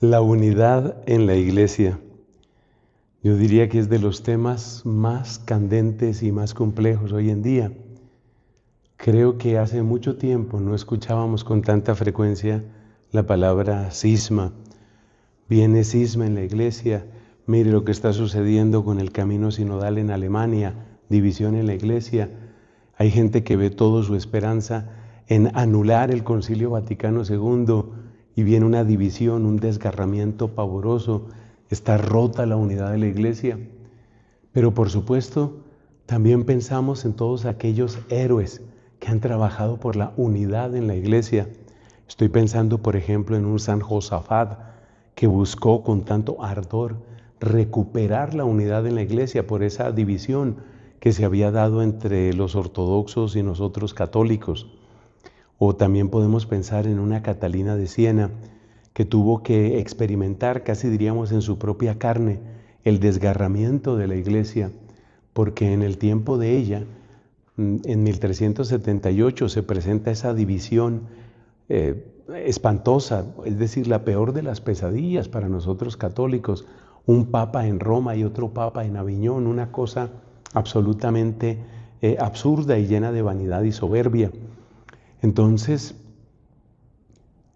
La unidad en la iglesia. Yo diría que es de los temas más candentes y más complejos hoy en día. Creo que hace mucho tiempo no escuchábamos con tanta frecuencia la palabra cisma. Viene cisma en la iglesia, mire lo que está sucediendo con el camino sinodal en Alemania, división en la iglesia. Hay gente que ve toda su esperanza en anular el Concilio Vaticano II y viene una división, un desgarramiento pavoroso. Está rota la unidad de la iglesia. Pero por supuesto, también pensamos en todos aquellos héroes que han trabajado por la unidad en la iglesia. Estoy pensando, por ejemplo, en un San Josafat que buscó con tanto ardor recuperar la unidad en la iglesia por esa división que se había dado entre los ortodoxos y nosotros católicos. O también podemos pensar en una Catalina de Siena que tuvo que experimentar, casi diríamos en su propia carne, el desgarramiento de la iglesia, porque en el tiempo de ella, en 1378, se presenta esa división espantosa, es decir, la peor de las pesadillas para nosotros católicos, un papa en Roma y otro papa en Aviñón, una cosa absolutamente absurda y llena de vanidad y soberbia. Entonces,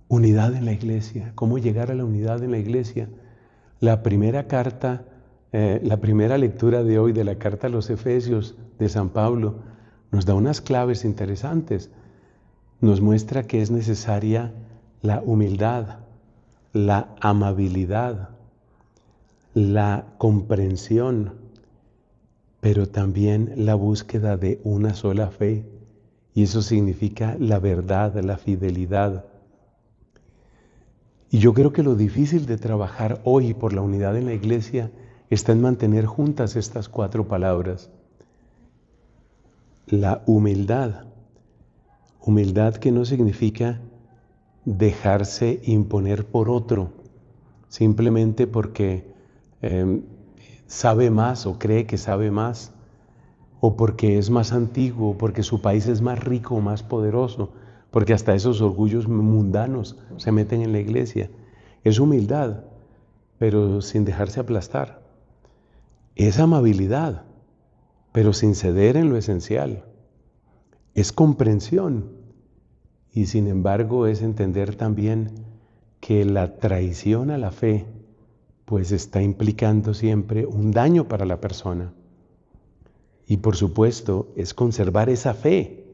unidad en la iglesia. ¿Cómo llegar a la unidad en la iglesia? La primera carta, la primera lectura de hoy de la carta a los Efesios de San Pablo nos da unas claves interesantes. Nos muestra que es necesaria la humildad, la amabilidad, la comprensión, pero también la búsqueda de una sola fe. Y eso significa la verdad, la fidelidad. Y yo creo que lo difícil de trabajar hoy por la unidad en la iglesia está en mantener juntas estas cuatro palabras. La humildad. Humildad que no significa dejarse imponer por otro, simplemente porque sabe más o cree que sabe más, o porque es más antiguo, o porque su país es más rico o más poderoso, porque hasta esos orgullos mundanos se meten en la iglesia. Es humildad, pero sin dejarse aplastar. Es amabilidad, pero sin ceder en lo esencial. Es comprensión, y sin embargo es entender también que la traición a la fe pues está implicando siempre un daño para la persona. Y por supuesto es conservar esa fe,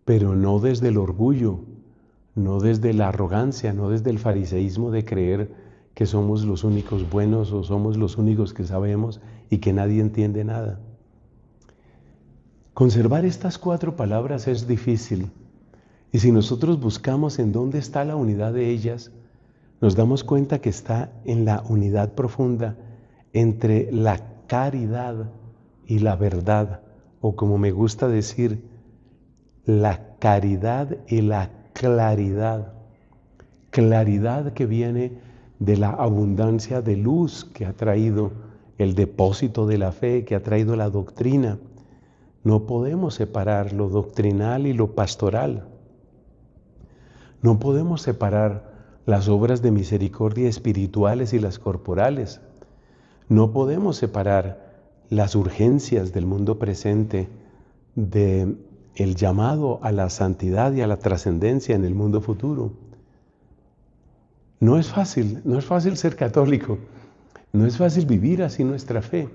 pero no desde el orgullo, no desde la arrogancia, no desde el fariseísmo de creer que somos los únicos buenos o somos los únicos que sabemos y que nadie entiende nada. Conservar estas cuatro palabras es difícil, y si nosotros buscamos en dónde está la unidad de ellas, nos damos cuenta que está en la unidad profunda entre la caridad y la verdad, o como me gusta decir, la caridad y la claridad. Claridad que viene de la abundancia de luz que ha traído el depósito de la fe, que ha traído la doctrina. No podemos separar lo doctrinal y lo pastoral. No podemos separar las obras de misericordia espirituales y las corporales. No podemos separar las urgencias del mundo presente del llamado a la santidad y a la trascendencia en el mundo futuro. No es fácil ser católico, no es fácil vivir así nuestra fe,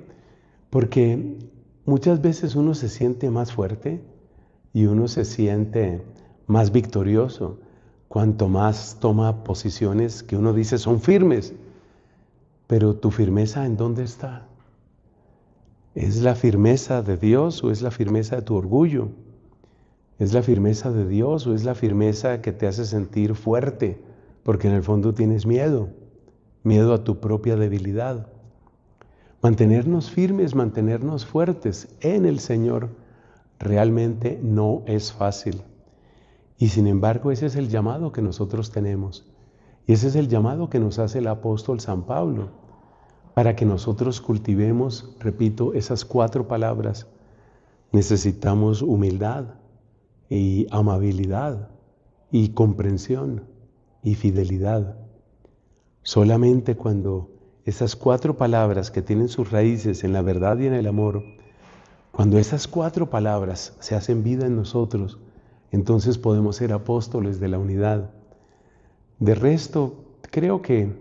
porque muchas veces uno se siente más fuerte y uno se siente más victorioso cuanto más toma posiciones que uno dice son firmes. Pero ¿tu firmeza en dónde está? ¿Es la firmeza de Dios o es la firmeza de tu orgullo? ¿Es la firmeza de Dios o es la firmeza que te hace sentir fuerte? Porque en el fondo tienes miedo a tu propia debilidad. Mantenernos firmes, mantenernos fuertes en el Señor realmente no es fácil. Y sin embargo ese es el llamado que nosotros tenemos. Y ese es el llamado que nos hace el apóstol San Pablo, para que nosotros cultivemos, repito, esas cuatro palabras. Necesitamos humildad y amabilidad y comprensión y fidelidad. Solamente cuando esas 4 palabras que tienen sus raíces en la verdad y en el amor, cuando esas 4 palabras se hacen vida en nosotros, entonces podemos ser apóstoles de la unidad. De resto, creo que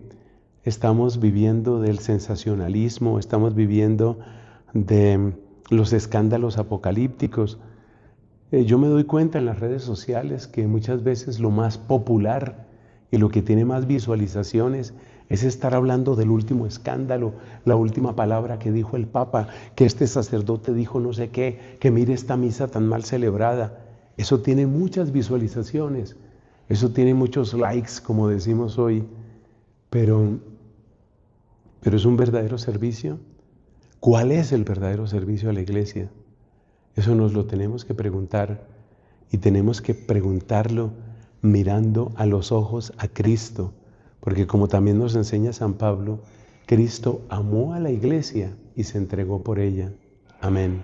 estamos viviendo del sensacionalismo, estamos viviendo de los escándalos apocalípticos. Yo me doy cuenta en las redes sociales que muchas veces lo más popular y lo que tiene más visualizaciones es estar hablando del último escándalo, la última palabra que dijo el Papa, que este sacerdote dijo no sé qué, que mire esta misa tan mal celebrada. Eso tiene muchas visualizaciones, eso tiene muchos likes, como decimos hoy, pero ¿es un verdadero servicio? ¿Cuál es el verdadero servicio a la iglesia? Eso nos lo tenemos que preguntar y tenemos que preguntarlo mirando a los ojos a Cristo, porque como también nos enseña San Pablo, Cristo amó a la iglesia y se entregó por ella. Amén.